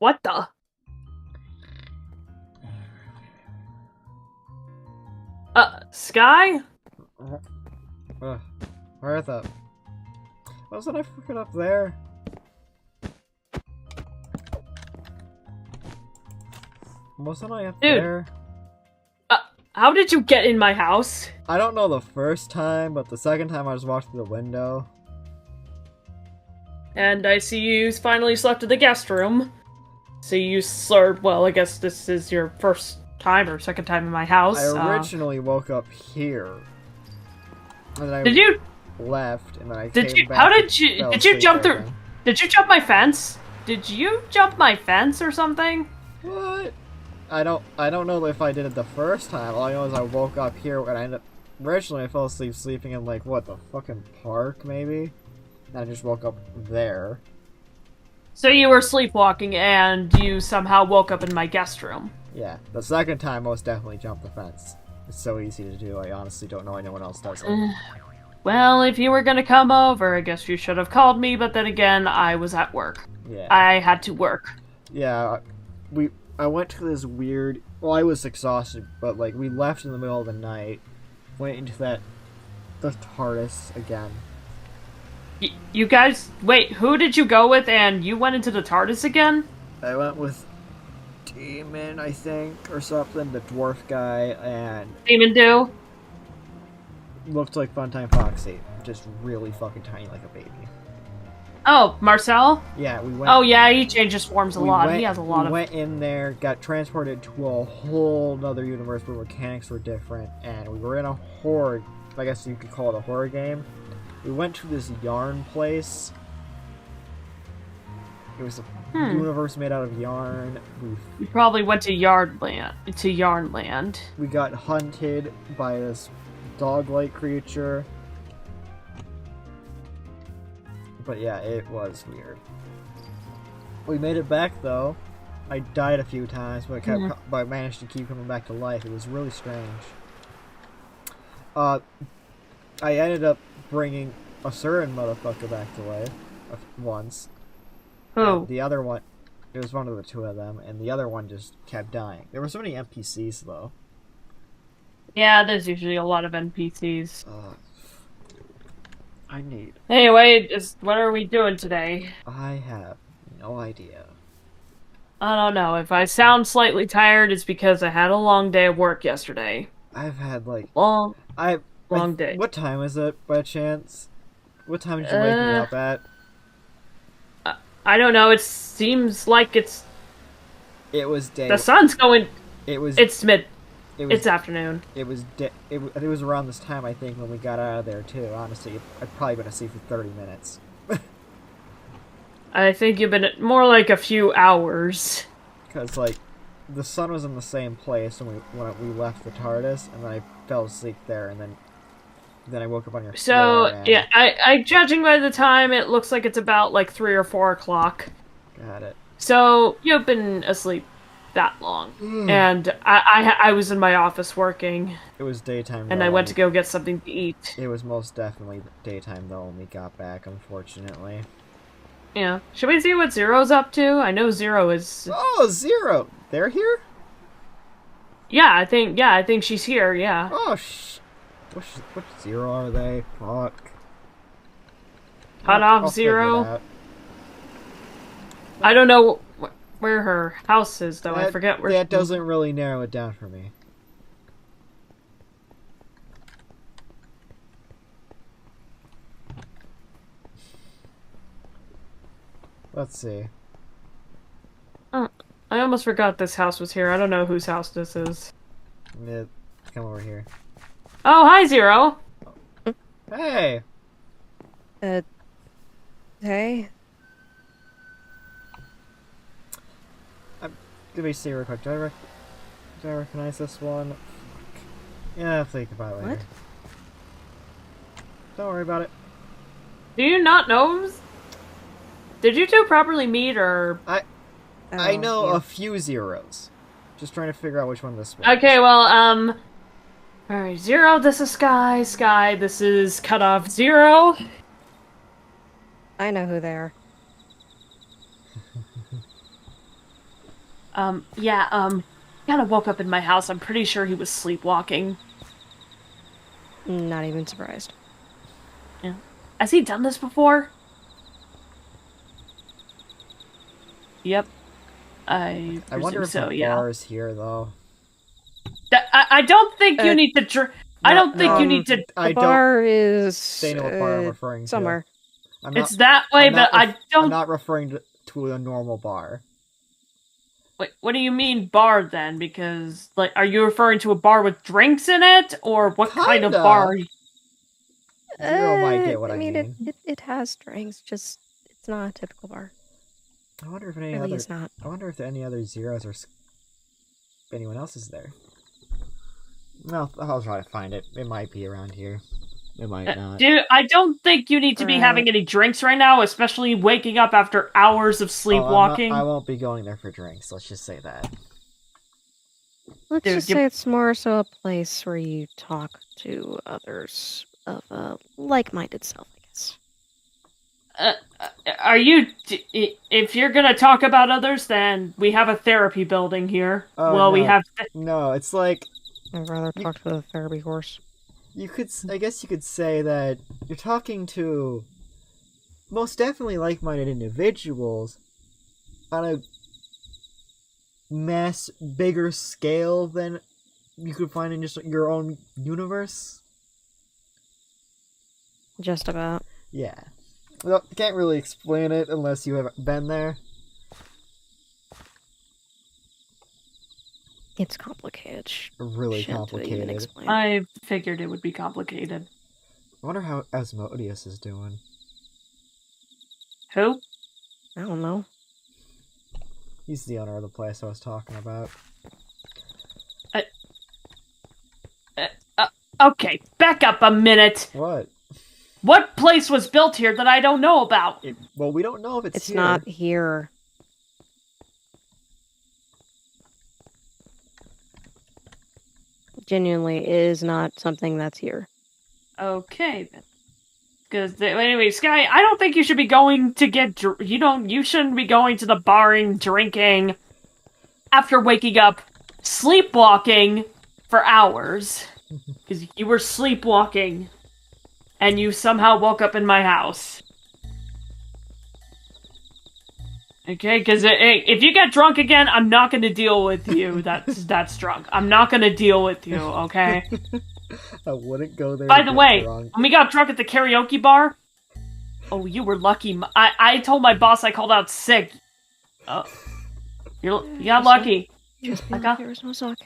What the? Sky? Martha. Wasn't I freaking up there? Wasn't I up Dude. there? How did you get in my house? I don't know the first time, but the second time I was walking through the window. And I see you finally slept in the guest room. So you slurred, well, I guess this is your first time or second time in my house. I originally woke up here. And then I Did you? left, and then I Did came you? back. How and did you? fell Did you asleep jump there through? again. Did you jump my fence? Did you jump my fence or something? What? I don't know if I did it the first time. All I know is I woke up here and I ended up. Originally, I fell asleep sleeping in like what, the fucking park maybe. And I just woke up there. So you were sleepwalking and you somehow woke up in my guest room. Yeah, the second time most definitely jumped the fence. It's so easy to do. I honestly don't know why no one else does it. Well, if you were gonna come over, I guess you should have called me, but then again, I was at work. Yeah. I had to work. Yeah, I went to this weird. Well, I was exhausted, but like we left in the middle of the night, went into the TARDIS again. You guys, wait, who did you go with and you went into the TARDIS again? I went with Demon, I think, or something, the dwarf guy, and Demon Do? looked like Funtime Foxy, just really fucking tiny, like a baby. Oh, Marcel? Yeah, we went. Oh yeah, he changes forms a lot. He has a lot we of... went in there, got transported to a whole other universe where mechanics were different, and we were in a horror, I guess you could call it a horror game. We went to this yarn place. It was a universe made out of yarn. You probably went to Yarnland. We got hunted by this dog-like creature. But yeah, it was weird. We made it back though. I died a few times, but I managed to keep coming back to life. It was really strange. I ended up bringing a certain motherfucker back to life once. Who? And the other one, it was one of the two of them, and the other one just kept dying. There were so many NPCs though. Yeah, there's usually a lot of NPCs. I need. Anyway, what are we doing today? I have no idea. I don't know. If I sound slightly tired, it's because I had a long day of work yesterday. I've had like Long long day. What time is it by chance? What time did you wake me up at? I don't know. It seems like it's... It was day. The sun's going... It was. It's mid... It was. It's afternoon. It was. It was around this time I think when we got out of there too. Honestly, I've probably been asleep for 30 minutes. I think you've been more like a few hours. Because like, the sun was in the same place when we left the TARDIS, and then I fell asleep there, and then I woke up on your So, floor and... yeah, I judging by the time, it looks like it's about like 3 or 4 o'clock. Got it. So, you've been asleep that long. And I was in my office working. It was daytime. And though, I went to go get something to eat. It was most definitely daytime though when we got back, unfortunately. Yeah. Should we see what Zero's up to? I know Zero is... Oh, Zero! They're here? Yeah, I think she's here, yeah. Oh, Which Zero are they? Fuck. Cut I'll off figure it Zero. out. I don't know where her house is, though. I forget where... That doesn't really narrow it down for me. Let's see. Oh, I almost forgot this house was here. I don't know whose house this is. Yeah, come over here. Oh, hi, Zero! Hey! Hey? Let me see real quick. Do I recognize this one? Fuck. Yeah, I'll think about it later. What? Don't worry about it. Do you not know? Did you two properly meet, or... I know yeah. a few Zeros. Just trying to figure out which one this was. Okay, well, Alright, Zero, this is Sky. Sky, this is Cut Off Zero. I know who they are. Kind of woke up in my house. I'm pretty sure he was sleepwalking. Not even surprised. Yeah. Has he done this before? Yep. I wonder if so, the yeah. bar is here, though. I don't think you need to I No, don't think no, you need to... The bar is... They know what bar I'm referring somewhere. to. I'm not, It's that way, but I don't... I'm not referring to a normal bar. Wait, what do you mean bar, then? Because, like, are you referring to a bar with drinks in it? Or what kind of Kinda. bar are you... Zero might get what I mean. It has drinks, just it's not a typical bar. I wonder if It's not. I wonder if any other zeros or if anyone else is there. Well, I'll try to find it. It might be around here. It might not. Dude, I don't think you need to be having any drinks right now, especially waking up after hours of sleepwalking. I won't be going there for drinks. Let's just say that. Let's just say it's more so a place where you talk to others of a like-minded self, I guess. Are you... If you're gonna talk about others, then we have a therapy building here. We have... No, it's like... I'd rather talk to the therapy horse. I guess you could say that you're talking to most definitely like-minded individuals on a bigger scale than you could find in just your own universe. Just about. Yeah. Well, can't really explain it unless you have been there. It's complicated. Really Shit to even complicated. explain. I figured it would be complicated. I wonder how Asmodeus is doing. Who? I don't know. He's the owner of the place I was talking about. Okay, back up a minute. What? What place was built here that I don't know about? Well, we don't know if it's here. It's not here. Genuinely, it is not something that's here. Okay, then. Because anyway, Sky, I don't think you should be going to get you shouldn't be going to the bar and drinking after waking up, sleepwalking for hours because you were sleepwalking and you somehow woke up in my house. Okay, because if you get drunk again, I'm not going to deal with you. That's drunk. I'm not going to deal with you. Okay. I wouldn't go there. By the way, drunk. when we got drunk at the karaoke bar, oh, you were lucky. I told my boss I called out sick. You got lucky. Just be like there was no sake.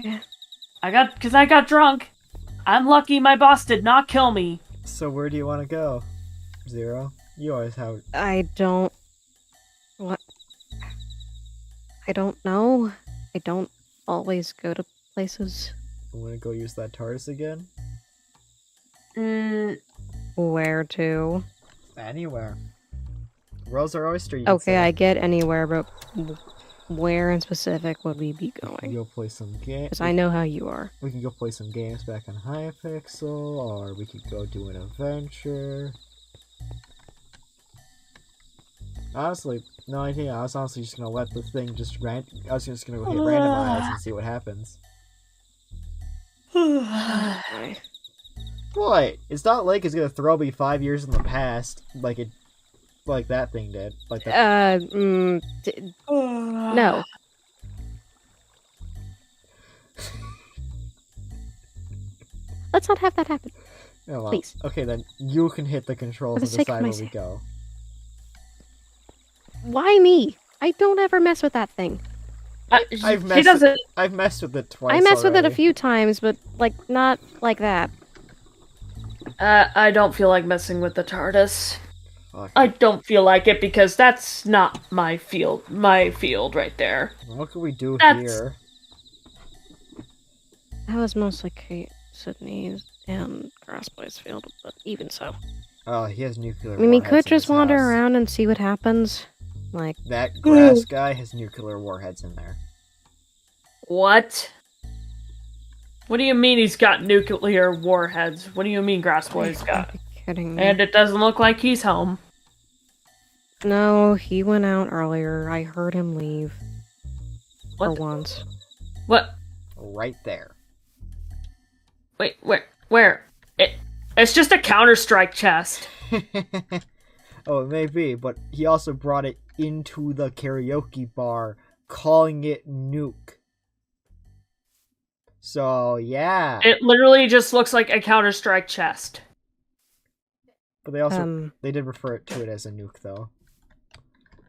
Because I got drunk. I'm lucky my boss did not kill me. So where do you want to go, Zero? You always have. I don't. What? I don't know. I don't always go to places. You want to go use that TARDIS again? Where to? Anywhere. Rosa Oyster. You Okay, I get anywhere, but where in specific would we be We can going? go play some games. Because I know how you are. We can go play some games back on Hypixel, or we could go do an adventure. Honestly, no idea. I was honestly just gonna let the thing just I was just gonna go hit randomize and see what happens. What? It's not like it's gonna throw me 5 years in the past, like that thing did. Like that. No. Let's not have that happen. Oh, well. Please. Okay, then you can hit the controls For and the sake of decide my where we sake. go. Why me? I don't ever mess with that thing. I've She doesn't. I've messed with it twice. I messed with it a already. few times, but not like that. I don't feel like messing with the TARDIS. Fuck. I don't feel like it because that's not my field. My field right there. What can we do That's- here? That was mostly Kate, Sydney's, and Grassboy's field, but even so. Oh, he has nuclear. I mean, we warheads could in just his wander house. around and see what happens. Like, That grass guy has nuclear warheads in there. What? What do you mean he's got nuclear warheads? What do you mean Grassboy's you got? gotta be kidding me. And it doesn't look like he's home. No, he went out earlier. I heard him leave. for What? once. What? Right there. Wait, where? It's just a Counter-Strike chest. Oh, it may be, but he also brought it into the karaoke bar, calling it Nuke. So, yeah. It literally just looks like a Counter-Strike chest. But they also they did refer to it as a nuke, though.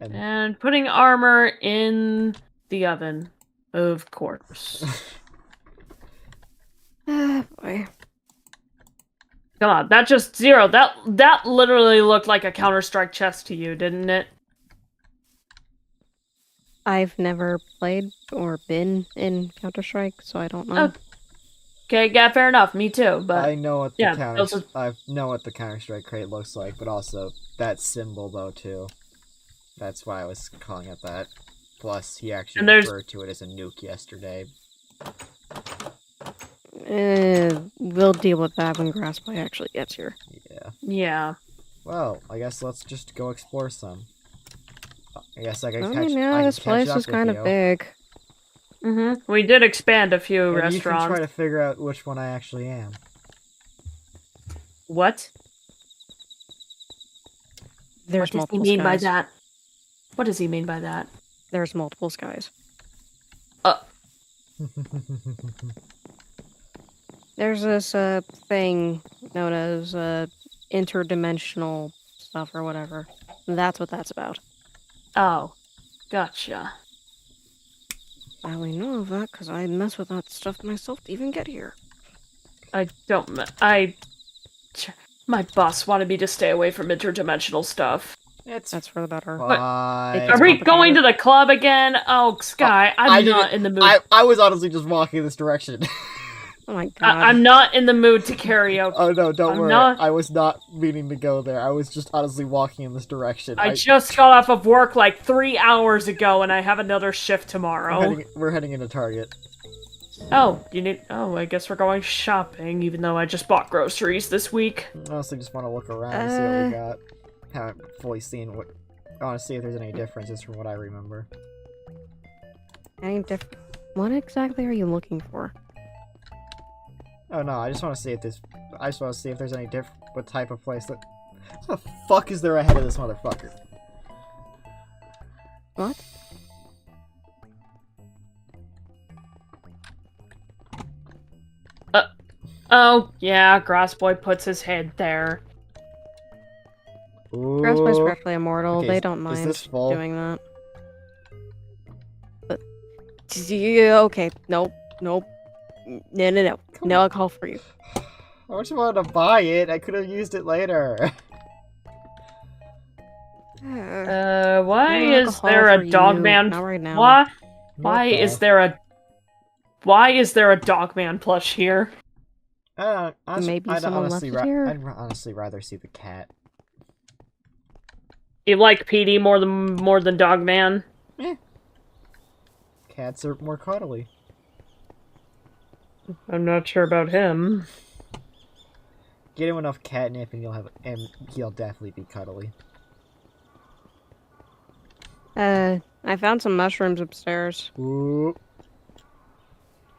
And putting armor in the oven, of course. Boy. Come on, that just zero. That literally looked like a Counter-Strike chest to you, didn't it? I've never played or been in Counter-Strike, so I don't know. Okay, yeah, fair enough. Me too, but I know what the yeah, I know what the Counter-Strike crate looks like, but also that symbol though too. That's why I was calling it that. Plus, he actually referred to it as a nuke yesterday. We'll deal with that when Grassboy actually gets here. Yeah. Yeah. Well, I guess let's just go explore some. I guess I can this place is kind of big. Mm-hmm. We did expand a few and restaurants. You can try to figure out which one I actually am. What? There's multiple What does he mean by skies. that? What does he mean by that? There's multiple skies. There's this thing known as interdimensional stuff or whatever. That's what that's about. Oh, gotcha. I only know of that because I mess with that stuff myself to even get here. My boss wanted me to stay away from interdimensional stuff. That's for the better. Fine. Are we going to the club again? Oh, Sky, I'm not in the mood. I was honestly just walking this direction. Oh my god. I'm not in the mood to karaoke. Oh no, don't worry. I was not meaning to go there. I was just honestly walking in this direction. I just got off of work like 3 hours ago and I have another shift tomorrow. We're heading into Target. Oh, I guess we're going shopping, even though I just bought groceries this week. I honestly just want to look around and see what we got. Haven't fully seen what... I want to see if there's any differences from what I remember. What exactly are you looking for? Oh no, I just want to see if there's... I just want to see if there's any what type of place that... What the fuck is there ahead of this motherfucker? What? Oh, yeah, Grassboy puts his head there. Grassboy's practically immortal. Okay, they don't mind doing that. But... Yeah, okay. Nope. No. No alcohol for you. I just wanted to buy it. I could have used it later. Why is there a Dogman? Not right now. Why is there a Dogman plush here? Maybe someone left it here. I'd honestly rather see the cat. You like PD more than Dogman? Eh. Cats are more cuddly. I'm not sure about him. Get him enough catnip and he'll definitely be cuddly. I found some mushrooms upstairs. Ooh.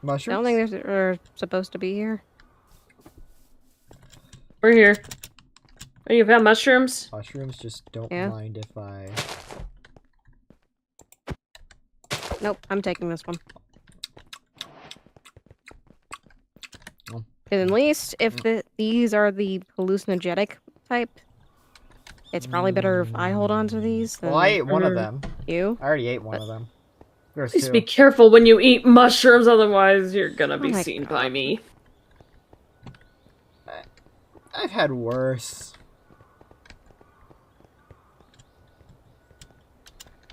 Mushrooms? I don't think they're supposed to be here. We're here. Oh, you found mushrooms? Mushrooms, just don't mind if I... Nope, I'm taking this one. Oh. At least if these are the hallucinogenic type, it's probably better if I hold on to these than... Well, I ate one of them. You? I already ate one of them. There's Please two. be careful when you eat mushrooms, otherwise you're gonna be seen by me. I've had worse.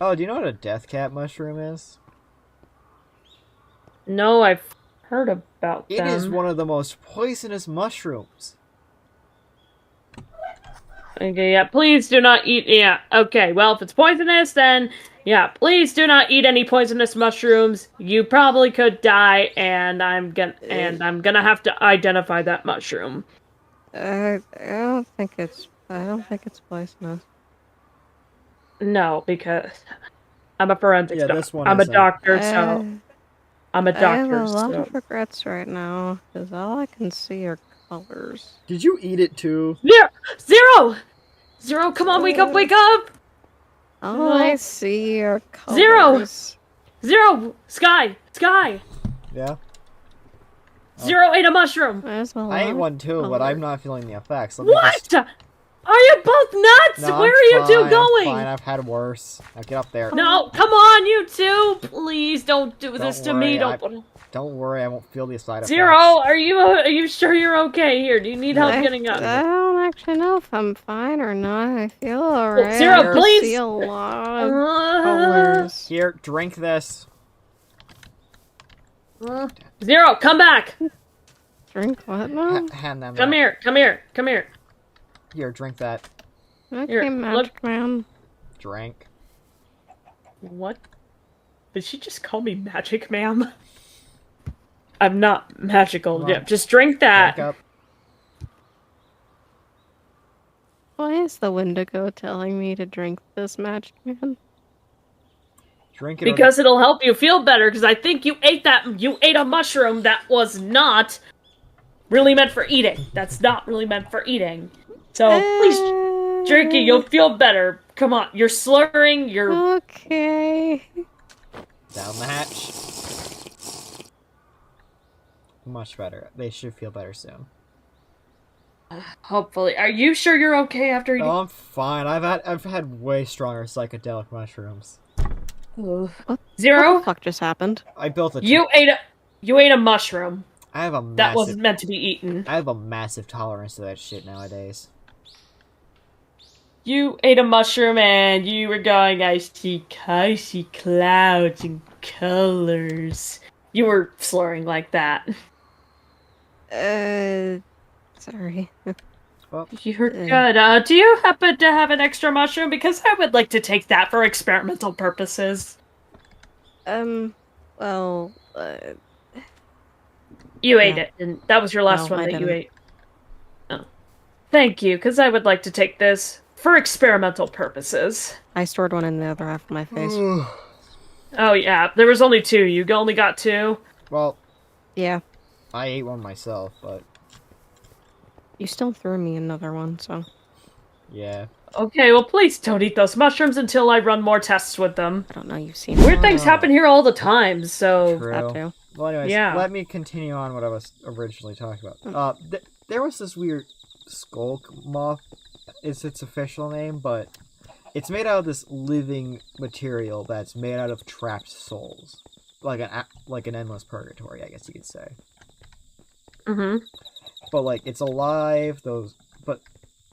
Oh, do you know what a death cat mushroom is? No, I've heard about them. It is one of the most poisonous mushrooms. Okay, yeah, please do not eat... Yeah, okay, well, if it's poisonous, then... Yeah, please do not eat any poisonous mushrooms. You probably could die, and I'm gonna have to identify that mushroom. I don't think it's poisonous. No, because... I'm a forensics Yeah, doctor. this one I'm a isn't. doctor, so I'm a I have doctor. a lot So. of regrets right now, because all I can see are colors. Did you eat it too? Zero, come on, wake up! All I see are Zero! colors. Sky! Yeah. Zero ate a mushroom! There's a lot I ate of one too, but colors. I'm not feeling the effects. Let me What? just- Are you both nuts? No, Where I'm are you two fine, going? I'm fine. I've had worse. Now get up there. No, come on, you two! Please don't do this to me. Don't worry, I won't feel the side effects. Zero, are you sure you're okay? Here, do you need help getting up? I don't actually know if I'm fine or not. I feel alright. Zero, I please! see a lot of colors. Here, drink this. Zero, come back! Drink what now? Hand them Come that. here. Here, drink that. Okay, Here, Magic Man. Drink. What? Did she just call me magic, ma'am? I'm not magical. Come Yeah, on. just drink that. Drink up. Why is the Wendigo telling me to drink this, Magic Man? Drink it. Because it'll help you feel better, because I think you ate a mushroom that was not really meant for eating. That's not really meant for eating. So, please drink it, you'll feel better. Come on, you're slurring, you're... Okay. Down the hatch. Much better. They should feel better soon. Hopefully. Are you sure you're okay after eating? Oh, I'm fine. I've had way stronger psychedelic mushrooms. What Zero? the fuck just happened? I built a. You ate a mushroom I have a that massive. wasn't meant to be eaten. I have a massive tolerance to that shit nowadays. You ate a mushroom and you were going, I see clouds and colors. You were slurring like that. Sorry. You're good. Do you happen to have an extra mushroom? Because I would like to take that for experimental purposes. Well, You ate it, and that was your last No, one I that you didn't. ate. Oh. Thank you, because I would like to take this for experimental purposes. I stored one in the other half of my face. Oh yeah, there was only two. You only got two? Well, Yeah. I ate one myself, but You still threw me another one, so... yeah. Okay, well please don't eat those mushrooms until I run more tests with them. I don't know, you've seen Weird things happen here all the time, so... True. that too. Well, anyways, Yeah. let me continue on what I was originally talking about. There was this weird skulk moth. Is its official name, but it's made out of this living material that's made out of trapped souls, like an endless purgatory, I guess you could say. Mm-hmm. But like it's alive, but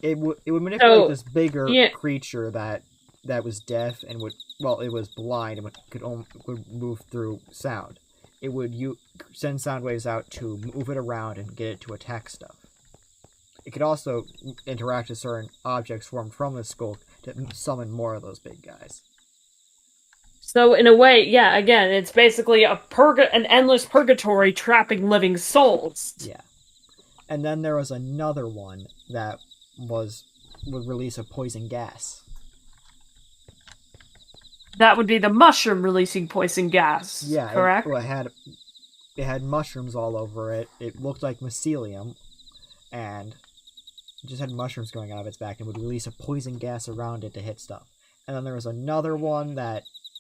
it would manipulate this bigger creature that was deaf and it was blind and could move through sound. It would send sound waves out to move it around and get it to attack stuff. It could also interact with certain objects formed from the skull to summon more of those big guys. So in a way, yeah, again, it's basically an endless purgatory trapping living souls. Yeah. And then there was another one that would release a poison gas. That would be the mushroom releasing poison gas. Yeah, correct? It had mushrooms all over it. It looked like mycelium, and it just had mushrooms going out of its back and would release a poison gas around it to hit stuff. And then there was another one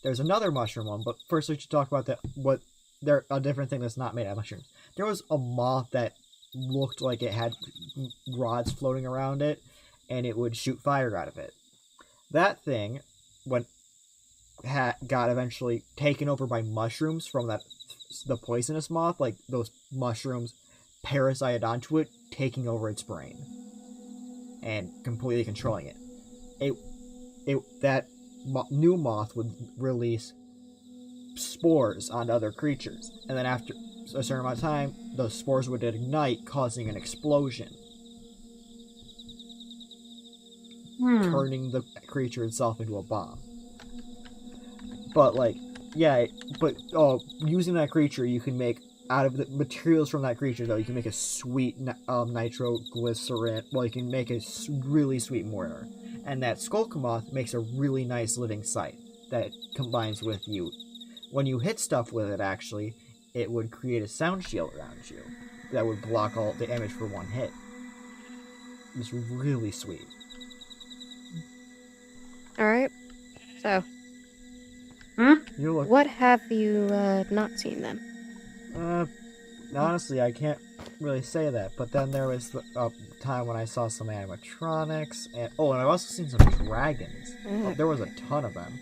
there's another mushroom one, but first we should talk about a different thing that's not made out of mushrooms. There was a moth that looked like it had rods floating around it, and it would shoot fire out of it. That thing, got eventually taken over by mushrooms from the poisonous moth, like those mushrooms parasited onto it, taking over its brain and completely controlling it. New moth would release spores on other creatures, and then after a certain amount of time, those spores would ignite, causing an explosion, turning the creature itself into a bomb. But using that creature, you can make, out of the materials from that creature, though, you can make a sweet nitroglycerin. Well, you can make a really sweet mortar. And that skulk moth makes a really nice living sight. that combines with you. When you hit stuff with it, actually, it would create a sound shield around you that would block all the damage for one hit. It's really sweet. Alright. So, You look. what have you not seen then? Honestly, I can't really say that. But then there was the time when I saw some animatronics, and I've also seen some dragons. There was a ton of them.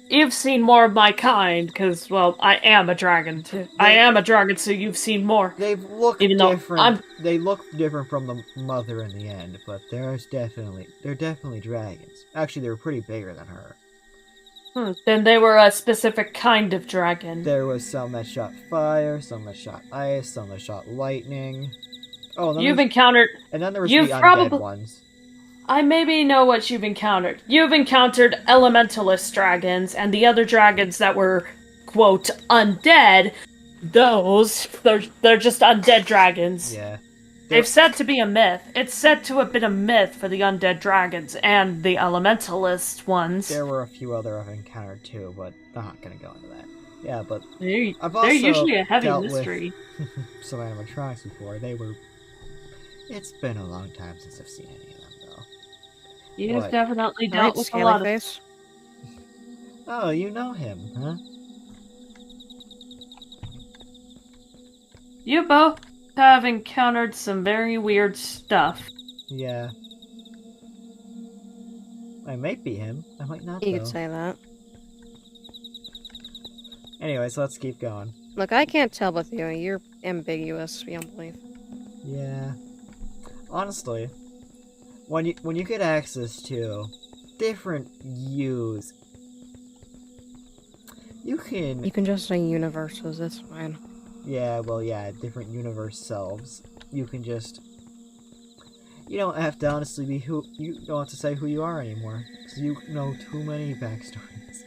You've seen more of my kind, because, well, I am a dragon, too. I am a dragon, so you've seen more. They look Even though different. They look different from the mother in the end, but they're definitely dragons. Actually, they were pretty bigger than her. Then they were a specific kind of dragon. There was some that shot fire, some that shot ice, some that shot lightning. And then You've encountered... And then there was you've the undead probably- ones. I maybe know what you've encountered. You've encountered elementalist dragons, and the other dragons that were, quote, undead, they're just undead dragons. Yeah. They've said to be a myth. It's said to have been a myth for the undead dragons and the elementalist ones. There were a few other I've encountered too, but I'm not gonna go into that. Yeah, but I've They're also usually a heavy dealt mystery. with some animatronics before. It's been a long time since I've seen any of them, though. You've What? definitely dealt Alright, with a Scaly lot of... Face. Oh, you know him, huh? You both have encountered some very weird stuff. Yeah. I might be him. I might not, You though. could say that. Anyways, let's keep going. Look, I can't tell with you. You're ambiguous beyond belief. Yeah. Honestly, when you get access to different yous, you can... You can just say universes, it's fine. Yeah, well, yeah, different universe selves. You can just... You don't have to honestly be who... You don't have to say who you are anymore. Because you know too many backstories.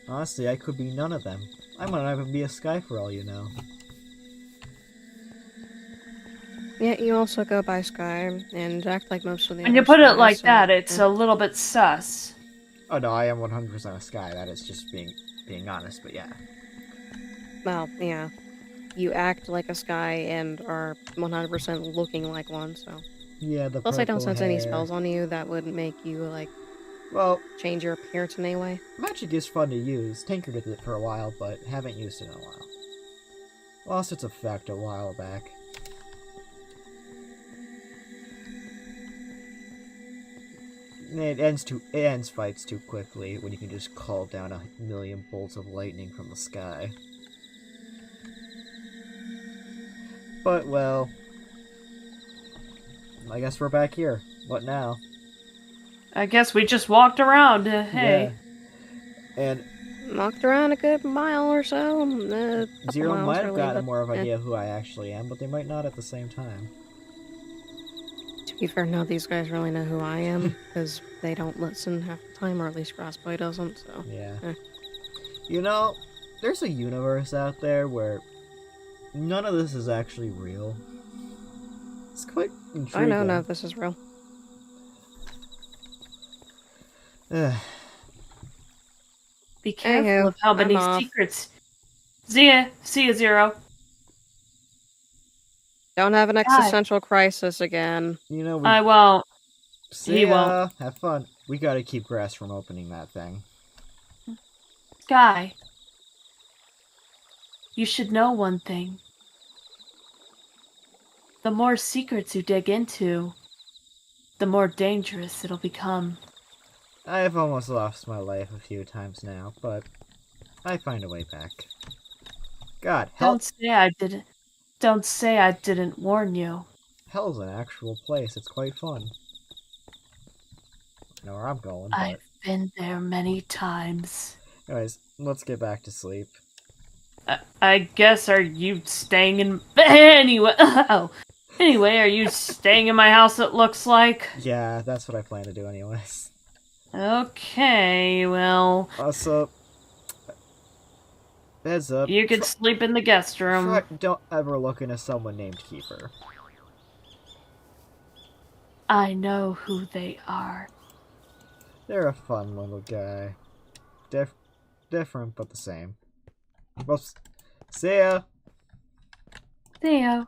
Honestly, I could be none of them. I might not even be a Sky for all you know. Yeah, you also go by Sky and act like most of the When you other put it Skies, like so, that, it's yeah. a little bit sus. Oh no, I am 100% a Sky. That is just being honest, but yeah. Well, yeah. You act like a Sky and are 100% looking like one, so... Yeah, the Plus, I don't purple sense any hair. spells on you that would make you, like, Well, change your appearance in any way. magic is fun to use. Tinkered with it for a while, but haven't used it in a while. Lost its effect a while back. It ends fights too quickly when you can just call down 1,000,000 bolts of lightning from the sky. But, well... I guess we're back here. What now? I guess we just walked around. Hey. Yeah. And Walked around a good mile or so. Couple Zero miles, might have really, gotten but, more of an eh. idea of who I actually am, but they might not at the same time. To be fair, no, these guys really know who I am, because they don't listen half the time, or at least Frostboy doesn't, so... Yeah. Eh. You know, there's a universe out there where none of this is actually real. It's quite intriguing. I know none of this is real. Be careful Anywho, of how many I'm off. secrets. See ya, Zero. Don't have an existential crisis again. You know, I won't. see he ya. Have fun. We gotta keep Grass from opening that thing. Sky. You should know one thing. The more secrets you dig into, the more dangerous it'll become. I've almost lost my life a few times now, but I find a way back. God, Don't say I didn't warn you. Hell's an actual place. It's quite fun. I know where I'm going, but... I've been there many times. Anyways, let's get back to sleep. I guess, are you staying in... Anyway, are you staying in my house, it looks like? Yeah, that's what I plan to do anyways. Okay, well... Also, heads up. You could sleep in the guest room. Don't ever look into someone named Keeper. I know who they are. They're a fun little guy. Different, but the same. Whoops. See ya! See ya.